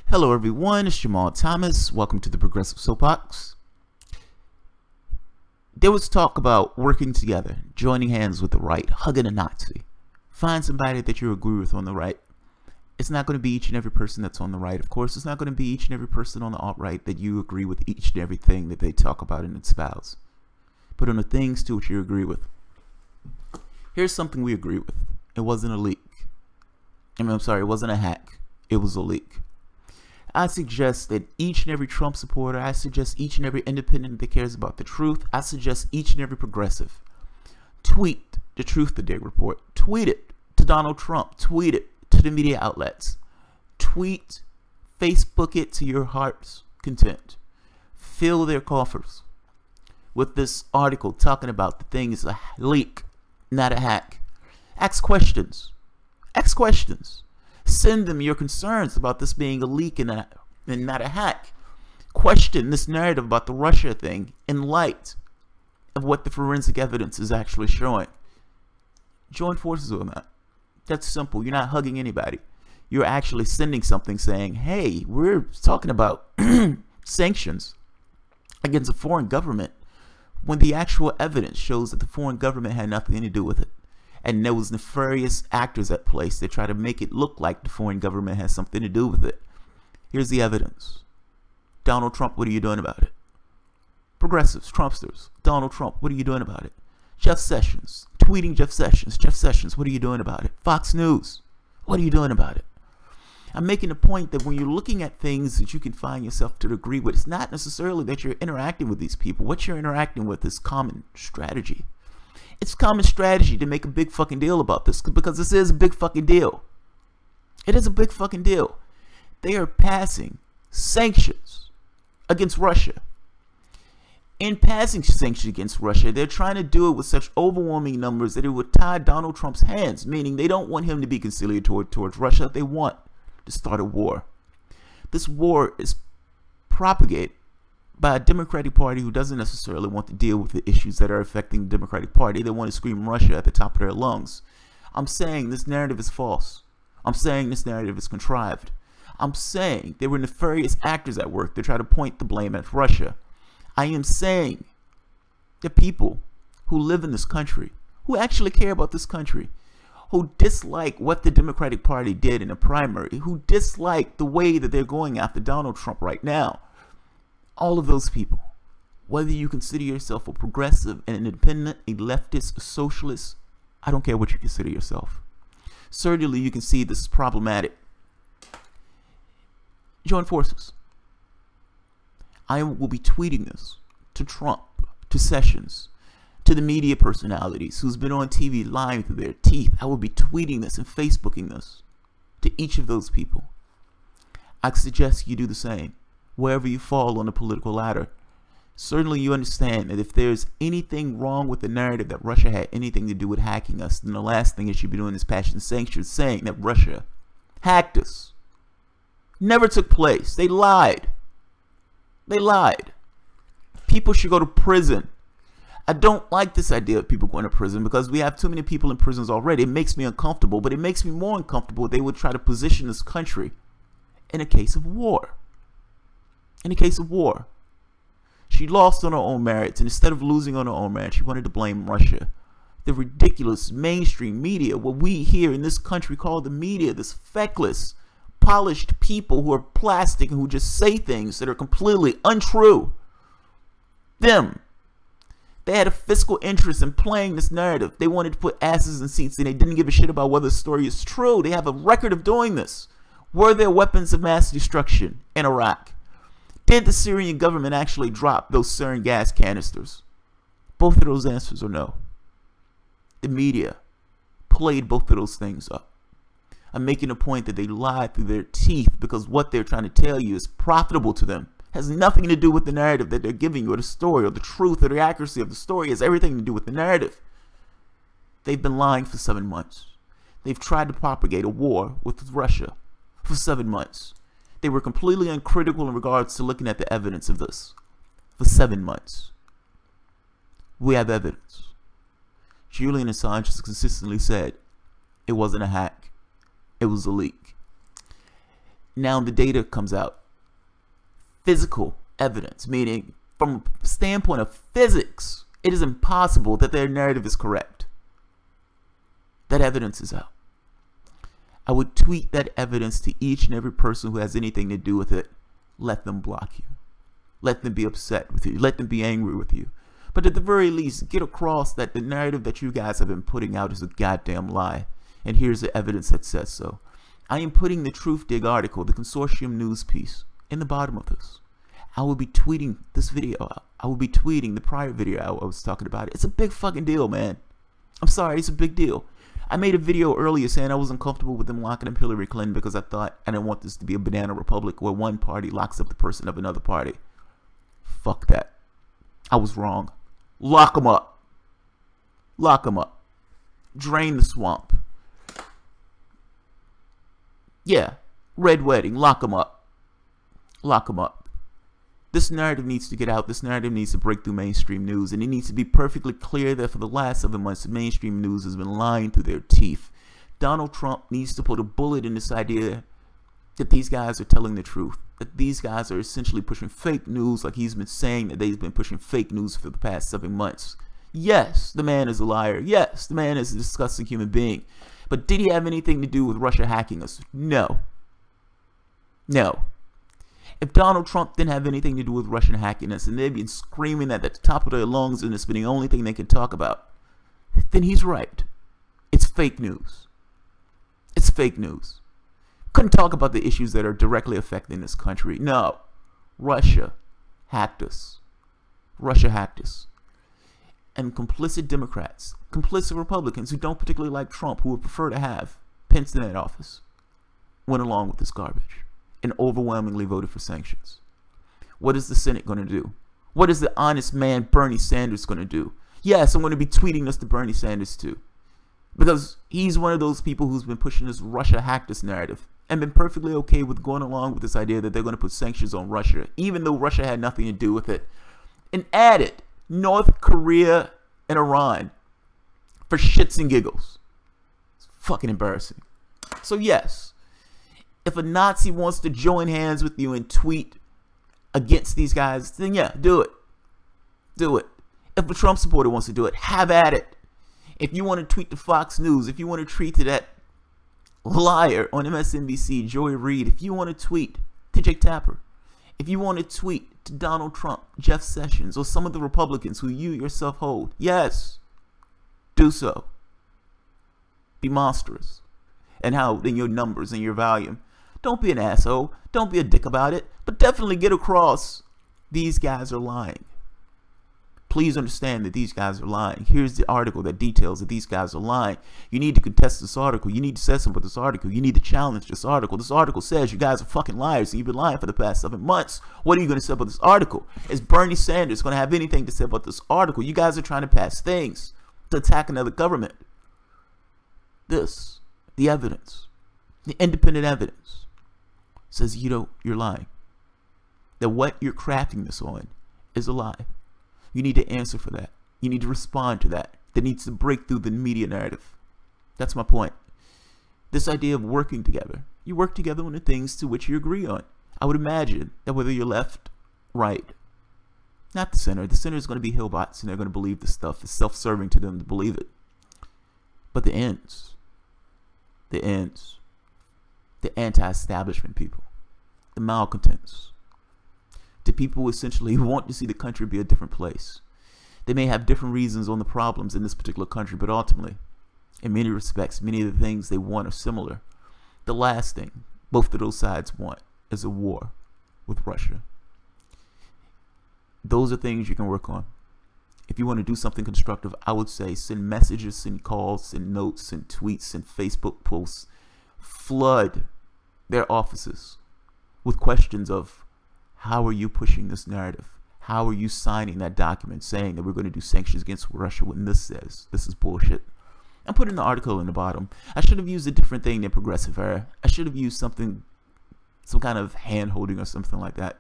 Hello everyone, it's Jamal Thomas. Welcome to the Progressive Soapbox. There was talk about working together, joining hands with the right, hugging a Nazi. Find somebody that you agree with on the right. It's not going to be each and every person that's on the right. Of course, it's not going to be each and every person on the alt-right that you agree with each and everything that they talk about and espouse. But on the things to which you agree with. Here's something we agree with. It wasn't a leak. It wasn't a hack. It was a leak. I suggest that each and every Trump supporter, I suggest each and every independent that cares about the truth, I suggest each and every progressive tweet the Truth Today report. Tweet it to Donald Trump. Tweet it to the media outlets. Tweet, Facebook it to your heart's content. Fill their coffers with this article talking about the thing is a leak, not a hack. Ask questions. Ask questions. Send them your concerns about this being a leak and not a hack. Question this narrative about the Russia thing in light of what the forensic evidence is actually showing. Join forces on that. That's simple. You're not hugging anybody. You're actually sending something saying, hey, we're talking about sanctions against a foreign government when the actual evidence shows that the foreign government had nothing to do with it. And there was nefarious actors at place that try to make it look like the foreign government has something to do with it. Here's the evidence. Donald Trump, what are you doing about it? Progressives, Trumpsters, Donald Trump, what are you doing about it? Jeff Sessions, tweeting Jeff Sessions, what are you doing about it? Fox News, what are you doing about it? I'm making the point that when you're looking at things that you can find yourself to agree with, it's not necessarily that you're interacting with these people. What you're interacting with is common strategy. It's common strategy to make a big fucking deal about this because this is a big fucking deal. It is a big fucking deal. They are passing sanctions against Russia. In passing sanctions against Russia, they're trying to do it with such overwhelming numbers that it would tie Donald Trump's hands, meaning they don't want him to be conciliatory towards Russia. They want to start a war. This war is propagated by a Democratic Party who doesn't necessarily want to deal with the issues that are affecting the Democratic Party. They want to scream Russia at the top of their lungs. I'm saying this narrative is false. I'm saying this narrative is contrived. I'm saying there were nefarious actors at work that try to point the blame at Russia. I am saying the people who live in this country, who actually care about this country, who dislike what the Democratic Party did in the primary, who dislike the way that they're going after Donald Trump right now, all of those people, whether you consider yourself a progressive, an independent, a leftist, a socialist, I don't care what you consider yourself. Certainly you can see this is problematic. Join forces. I will be tweeting this to Trump, to Sessions, to the media personalities who's been on TV lying through their teeth. I will be tweeting this and Facebooking this to each of those people. I suggest you do the same. Wherever you fall on the political ladder. Certainly you understand that if there's anything wrong with the narrative that Russia had anything to do with hacking us, then the last thing it should be doing is passing sanctions saying that Russia hacked us. Never took place. They lied. They lied. People should go to prison. I don't like this idea of people going to prison because we have too many people in prisons already. It makes me uncomfortable, but it makes me more uncomfortable if they would try to position this country in a case of war. In the case of war, she lost on her own merits, and instead of losing on her own merits, she wanted to blame Russia. The ridiculous mainstream media, what we here in this country call the media, this feckless, polished people who are plastic and who just say things that are completely untrue. Them. They had a fiscal interest in playing this narrative. They wanted to put asses in seats, and they didn't give a shit about whether the story is true. They have a record of doing this. Were there weapons of mass destruction in Iraq? Did the Syrian government actually drop those sarin gas canisters? Both of those answers are no. The media played both of those things up. I'm making a point that they lied through their teeth because what they're trying to tell you is profitable to them. Has nothing to do with the narrative that they're giving you or the story or the truth or the accuracy of the story. It has everything to do with the narrative. They've been lying for 7 months. They've tried to propagate a war with Russia for 7 months. They were completely uncritical in regards to looking at the evidence of this for 7 months. We have evidence. Julian Assange has consistently said it wasn't a hack. It was a leak. Now the data comes out. Physical evidence, meaning from a standpoint of physics, it is impossible that their narrative is correct. That evidence is out. I would tweet that evidence to each and every person who has anything to do with it. Let them block you. Let them be upset with you. Let them be angry with you. But at the very least, get across that the narrative that you guys have been putting out is a goddamn lie. And here's the evidence that says so. I am putting the Truthdig article, the consortium news piece, in the bottom of this. I will be tweeting this video out. I will be tweeting the prior video I was talking about. It's a big fucking deal, man. I'm sorry, it's a big deal. I made a video earlier saying I wasn't comfortable with them locking up Hillary Clinton because I thought I didn't want this to be a banana republic where one party locks up the person of another party. Fuck that. I was wrong. Lock them up. Lock them up. Drain the swamp. Yeah, Red Wedding, lock them up. Lock them up. This narrative needs to get out. This narrative needs to break through mainstream news. And it needs to be perfectly clear that for the last 7 months, the mainstream news has been lying through their teeth. Donald Trump needs to put a bullet in this idea that these guys are telling the truth. That these guys are essentially pushing fake news like he's been saying that they've been pushing fake news for the past 7 months. Yes, the man is a liar. Yes, the man is a disgusting human being. But did he have anything to do with Russia hacking us? No. No. If Donald Trump didn't have anything to do with Russian hacking us and they've been screaming that at the top of their lungs and it's been the only thing they can talk about, then he's right. It's fake news. It's fake news. Couldn't talk about the issues that are directly affecting this country. No. Russia hacked us. Russia hacked us. And complicit Democrats, complicit Republicans who don't particularly like Trump, who would prefer to have Pence in that office, went along with this garbage and overwhelmingly voted for sanctions. What is the Senate going to do? What is the honest man Bernie Sanders going to do? Yes, I'm going to be tweeting this to Bernie Sanders too, because he's one of those people who's been pushing this Russia hacked us narrative and been perfectly okay with going along with this idea that they're going to put sanctions on Russia, even though Russia had nothing to do with it, and added North Korea and Iran for shits and giggles. It's fucking embarrassing. So yes, if a Nazi wants to join hands with you and tweet against these guys, then yeah, do it. Do it. If a Trump supporter wants to do it, have at it. If you want to tweet to Fox News, if you want to tweet to that liar on MSNBC, Joy Reid, if you want to tweet to Jake Tapper, if you want to tweet to Donald Trump, Jeff Sessions, or some of the Republicans who you yourself hold, yes, do so. Be monstrous. And how in your numbers and your volume. Don't be an asshole. Don't be a dick about it. But definitely get across, these guys are lying. Please understand that these guys are lying. Here's the article that details that these guys are lying. You need to contest this article. You need to say something about this article. You need to challenge this article. This article says you guys are fucking liars and you've been lying for the past 7 months. What are you going to say about this article? Is Bernie Sanders going to have anything to say about this article? You guys are trying to pass things to attack another government. This, the evidence, the independent evidence, says you're lying. That what you're crafting this on is a lie. You need to answer for that. You need to respond to that. That needs to break through the media narrative. That's my point. This idea of working together. You work together on the things to which you agree on. I would imagine that whether you're left, right, not the center is going to be hillbots and they're going to believe this stuff. It's self-serving to them to believe it. But the the anti-establishment people, the malcontents, the people who essentially want to see the country be a different place. They may have different reasons on the problems in this particular country, but ultimately, in many respects, many of the things they want are similar. The last thing both of those sides want is a war with Russia. Those are things you can work on. If you want to do something constructive, I would say send messages, send calls, send notes, send tweets, send Facebook posts. Flood their offices with questions of, how are you pushing this narrative? How are you signing that document saying that we're going to do sanctions against Russia when this says this is bullshit? I'm putting the article in the bottom. I should have used a different thing than progressive era. I should have used something, some kind of hand holding or something like that.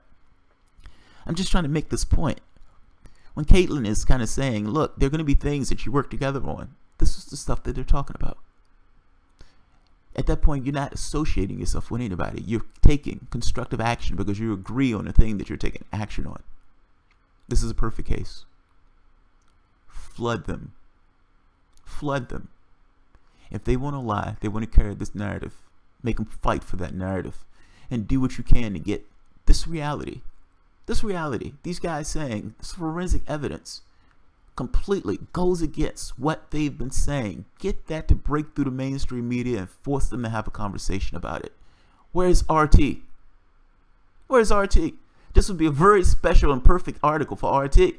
I'm just trying to make this point. When Caitlyn is kind of saying, look, there are going to be things that you work together on, this is the stuff that they're talking about. At that point, you're not associating yourself with anybody. You're taking constructive action because you agree on the thing that you're taking action on. This is a perfect case. Flood them. Flood them. If they want to lie, they want to carry this narrative, make them fight for that narrative and do what you can to get this reality. This reality, these guys saying, this forensic evidence completely goes against what they've been saying. Get that to break through the mainstream media and force them to have a conversation about it. Where's RT? Where's RT? This would be a very special and perfect article for RT.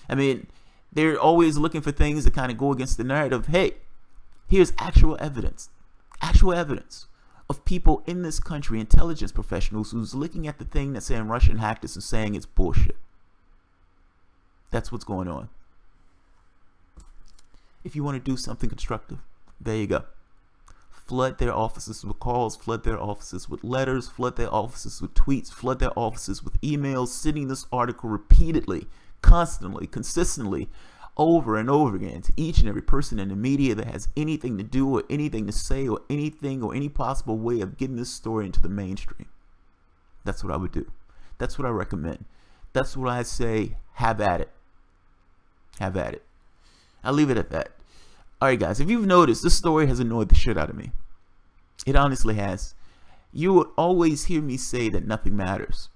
I mean, they're always looking for things that kind of go against the narrative. Hey, here's actual evidence of people in this country, intelligence professionals, who's looking at the thing that's saying Russian hacked us and saying it's bullshit. That's what's going on. If you want to do something constructive, there you go. Flood their offices with calls, flood their offices with letters, flood their offices with tweets, flood their offices with emails, sending this article repeatedly, constantly, consistently, over and over again to each and every person in the media that has anything to do or anything to say or anything or any possible way of getting this story into the mainstream. That's what I would do. That's what I recommend. That's what I say. Have at it. Have at it. I'll leave it at that. Alright guys, if you've noticed, this story has annoyed the shit out of me. It honestly has. You would always hear me say that nothing matters.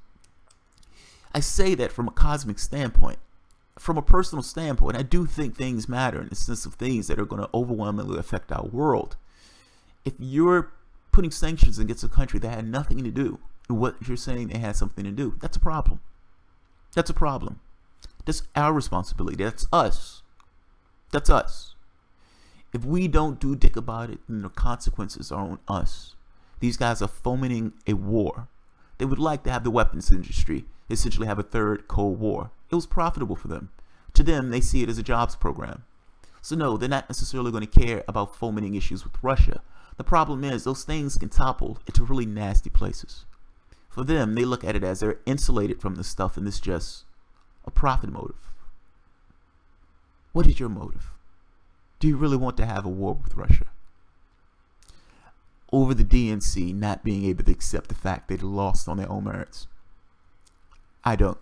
I say that from a cosmic standpoint. From a personal standpoint, I do think things matter in the sense of things that are going to overwhelmingly affect our world. If you're putting sanctions against a country that had nothing to do with what you're saying they had something to do, that's a problem. That's a problem. That's our responsibility. That's us. That's us. If we don't do dick about it, then the consequences are on us. These guys are fomenting a war. They would like to have the weapons industry essentially have a third Cold War. It was profitable for them. To them, they see it as a jobs program. So no, they're not necessarily going to care about fomenting issues with Russia. The problem is those things can topple into really nasty places. For them, they look at it as they're insulated from this stuff and it's just a profit motive. What is your motive? Do you really want to have a war with Russia? Over the DNC not being able to accept the fact they lost on their own merits? I don't.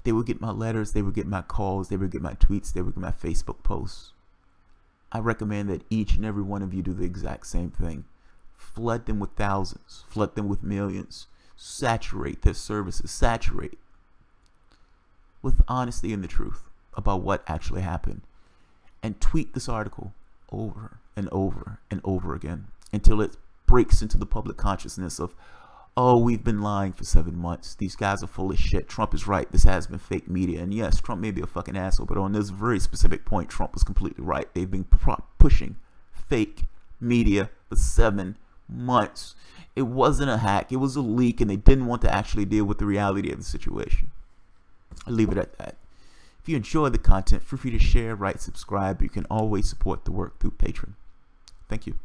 They would get my letters, they would get my calls, they would get my tweets, they would get my Facebook posts. I recommend that each and every one of you do the exact same thing. Flood them with thousands, flood them with millions, saturate their services, saturate with honesty and the truth about what actually happened. And tweet this article over and over and over again until it breaks into the public consciousness of, oh, we've been lying for 7 months. These guys are full of shit. Trump is right. This has been fake media. And yes, Trump may be a fucking asshole, but on this very specific point, Trump was completely right. They've been pushing fake media for 7 months. It wasn't a hack. It was a leak, and they didn't want to actually deal with the reality of the situation. I'll leave it at that. If you enjoy the content, feel free to share, write, subscribe. You can always support the work through Patreon. Thank you.